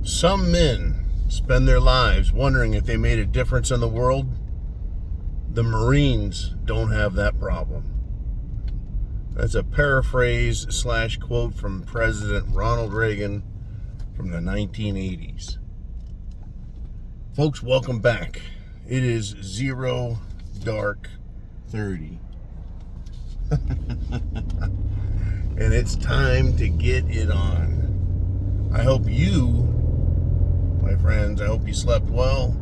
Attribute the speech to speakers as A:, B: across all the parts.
A: Some men spend their lives wondering if they made a difference in the world. The Marines don't have that problem. That's a paraphrase / quote from President Ronald Reagan from the 1980s. Folks, welcome back. It is 0 dark 30. And it's time to get it on. I hope you, my friends, I hope you slept well.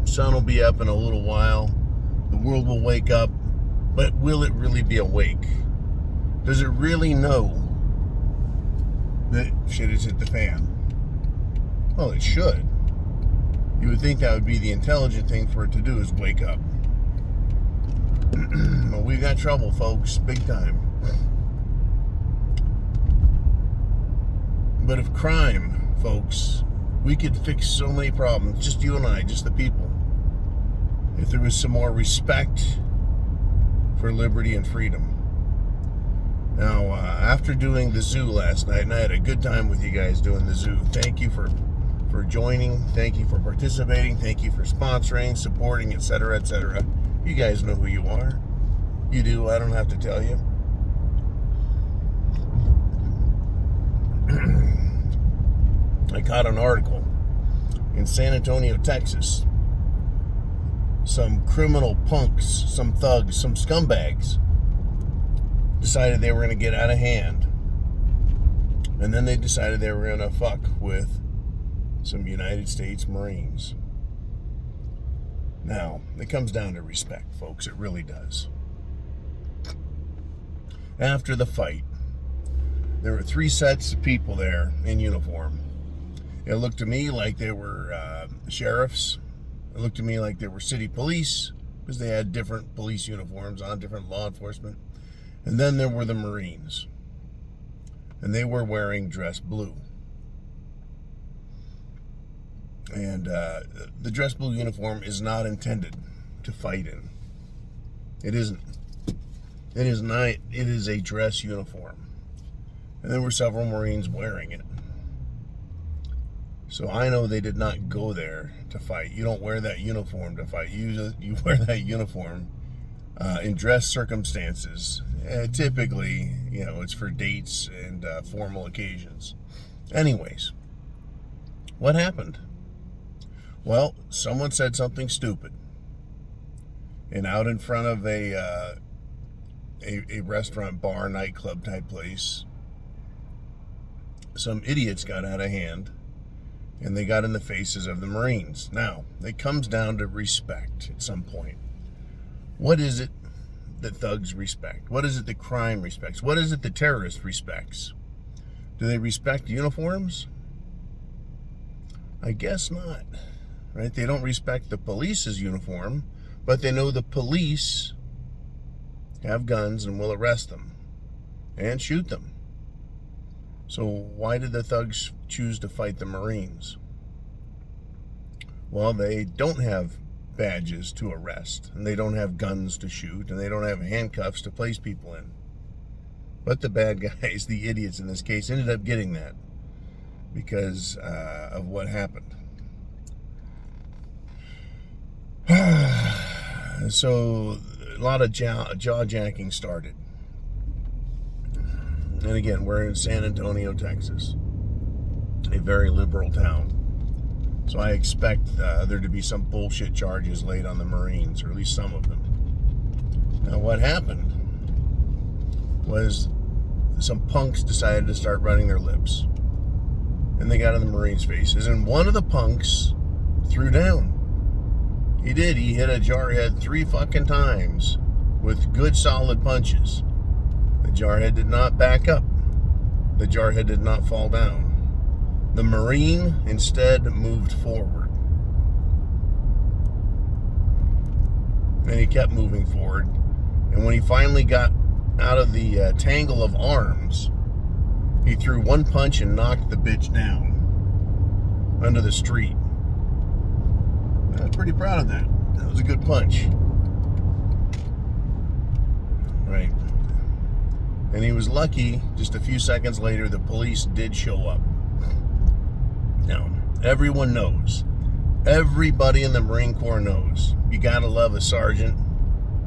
A: Sun will be up in a little while. The world will wake up. But will it really be awake? Does it really know that shit has hit the fan? Well, it should. You would think that would be the intelligent thing for it to do, is wake up. Well, we've got trouble, folks, big time. But if crime, folks, we could fix so many problems, just you and I, just the people. If there was some more respect for liberty and freedom. Now, after doing the zoo last night, and I had a good time with you guys doing the zoo. Thank you for joining. Thank you for participating. Thank you for sponsoring, supporting, etc., etc. You guys know who you are. You do. I don't have to tell you. I caught an article in San Antonio, Texas. Some criminal punks, some thugs, some scumbags decided they were going to get out of hand. And then they decided they were going to fuck with some United States Marines. Now, it comes down to respect, folks. It really does. After the fight, there were 3 sets of people there in uniform. It looked to me like they were sheriffs. It looked to me like they were city police, because they had different police uniforms on, different law enforcement. And then there were the Marines. And they were wearing dress blue. And the dress blue uniform is not intended to fight in. It isn't. It is not. It is a dress uniform. And there were several Marines wearing it. So I know they did not go there to fight. You don't wear that uniform to fight. You wear that uniform in dress circumstances. Typically, it's for dates and formal occasions. Anyways, what happened? Well, someone said something stupid. And out in front of a restaurant, bar, nightclub type place, some idiots got out of hand. And they got in the faces of the Marines. Now, it comes down to respect at some point. What is it that thugs respect? What is it that crime respects? What is it that terrorist respects? Do they respect uniforms? I guess not. Right? They don't respect the police's uniform, but they know the police have guns and will arrest them and shoot them. So why did the thugs choose to fight the Marines? Well, they don't have badges to arrest, and they don't have guns to shoot, and they don't have handcuffs to place people in. But the bad guys, the idiots in this case, ended up getting that because of what happened. So a lot of jaw-jacking started. And again, we're in San Antonio, Texas, a very liberal town. So I expect there to be some bullshit charges laid on the Marines, or at least some of them. Now, what happened was some punks decided to start running their lips. And they got in the Marines' faces. And one of the punks threw down. He did. He hit a jarhead 3 fucking times with good solid punches. The jarhead did not back up. The jarhead did not fall down. The Marine instead moved forward. And he kept moving forward. And when he finally got out of the tangle of arms, he threw one punch and knocked the bitch down under the street. I was pretty proud of that. That was a good punch. Right. And he was lucky, just a few seconds later, the police did show up. Now, everyone knows. Everybody in the Marine Corps knows. You gotta love a sergeant,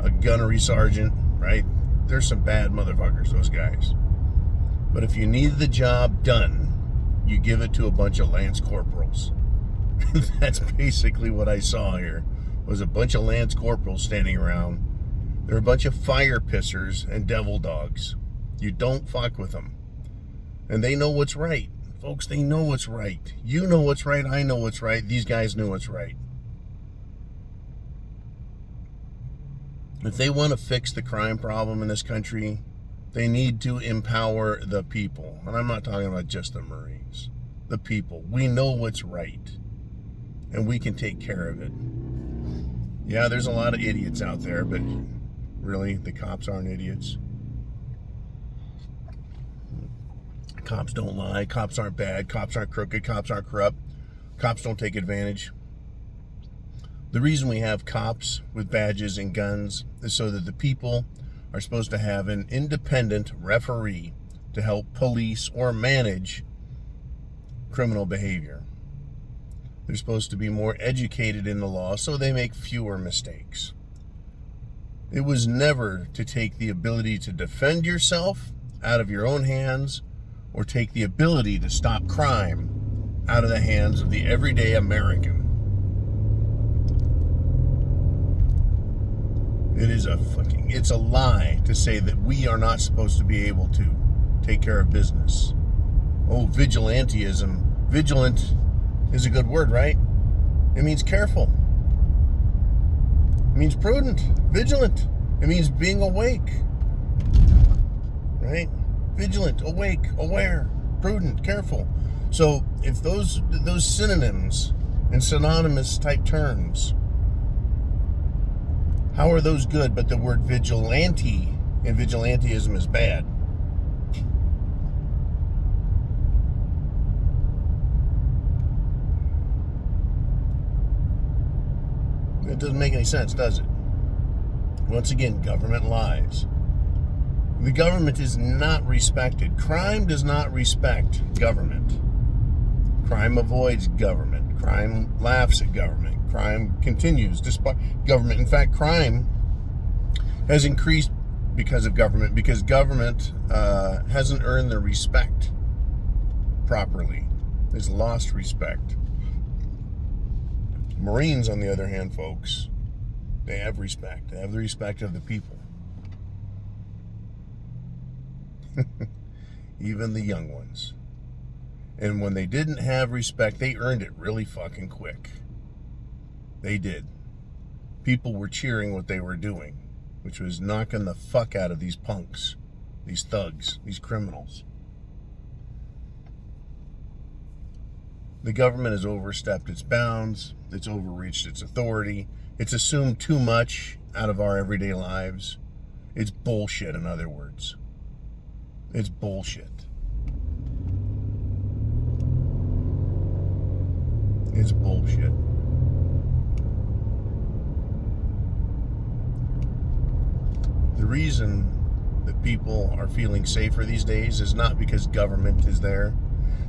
A: a gunnery sergeant, right? There's some bad motherfuckers, those guys. But if you need the job done, you give it to a bunch of lance corporals. That's basically what I saw here, was a bunch of lance corporals standing around. They're a bunch of fire pissers and devil dogs. You don't fuck with them. And they know what's right. Folks, they know what's right. You know what's right. I know what's right. These guys know what's right. If they want to fix the crime problem in this country, they need to empower the people. And I'm not talking about just the Marines. The people. We know what's right. And we can take care of it. Yeah, there's a lot of idiots out there, but really, the cops aren't idiots. Cops don't lie. Cops aren't bad. Cops aren't crooked. Cops aren't corrupt. Cops don't take advantage. The reason we have cops with badges and guns is so that the people are supposed to have an independent referee to help police or manage criminal behavior. They're supposed to be more educated in the law so they make fewer mistakes. It was never to take the ability to defend yourself out of your own hands or take the ability to stop crime out of the hands of the everyday American. It's a lie to say that we are not supposed to be able to take care of business. Oh, vigilantism. Vigilant is a good word, right? It means careful. It means prudent, vigilant. It means being awake, right? Vigilant, awake, aware, prudent, careful. So if those synonyms and synonymous type terms, how are those good? But the word vigilante and vigilantism is bad. It doesn't make any sense, does it? Once again, government lies. The government is not respected. Crime does not respect government. Crime avoids government. Crime laughs at government. Crime continues despite government. In fact, crime has increased because of government, because government hasn't earned their respect properly. It's lost respect. Marines, on the other hand, folks, they have respect. They have the respect of the people. Even the young ones. And when they didn't have respect, they earned it really fucking quick. They did. People were cheering what they were doing, which was knocking the fuck out of these punks, these thugs, these criminals. The government has overstepped its bounds. It's overreached its authority. It's assumed too much out of our everyday lives. It's bullshit, in other words. It's bullshit. It's bullshit. The reason that people are feeling safer these days is not because government is there.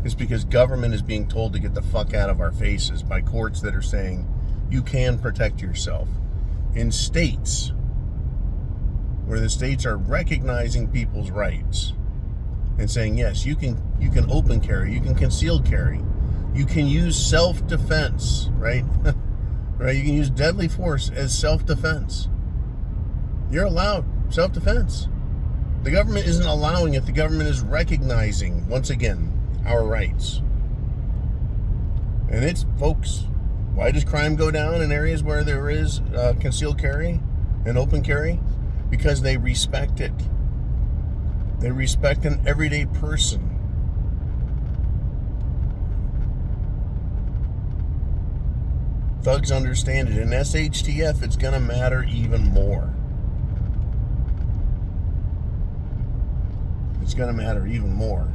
A: It's because government is being told to get the fuck out of our faces by courts that are saying you can protect yourself. In states where the states are recognizing people's rights and saying, yes, you can open carry, you can concealed carry, you can use self-defense, right? Right? You can use deadly force as self-defense. You're allowed self-defense. The government isn't allowing it. The government is recognizing, once again, our rights. And it's, folks, why does crime go down in areas where there is concealed carry and open carry? Because they respect it. They respect an everyday person. Thugs understand it. In SHTF, it's going to matter even more. It's going to matter even more.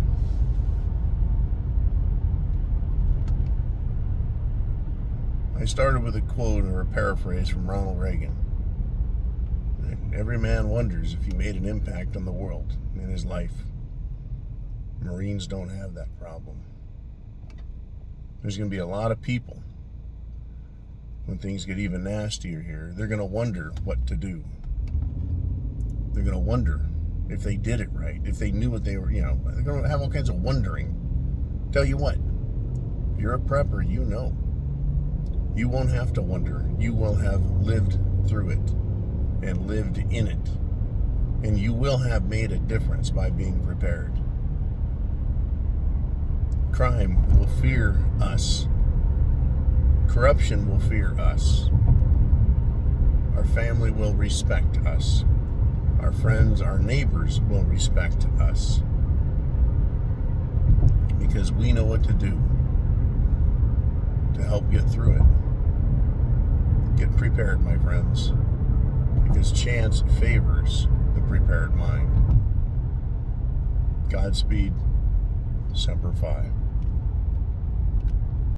A: I started with a quote or a paraphrase from Ronald Reagan. Every man wonders if he made an impact on the world in his life. Marines don't have that problem. There's going to be a lot of people, when things get even nastier here, they're going to wonder what to do. They're going to wonder if they did it right, if they knew what they were, they're going to have all kinds of wondering. Tell you what, if you're a prepper, you know. You won't have to wonder. You will have lived through it and lived in it. And you will have made a difference by being prepared. Crime will fear us. Corruption will fear us. Our family will respect us. Our friends, our neighbors will respect us. Because we know what to do to help get through it. Get prepared, my friends. Because chance favors the prepared mind. Godspeed. Semper Fi.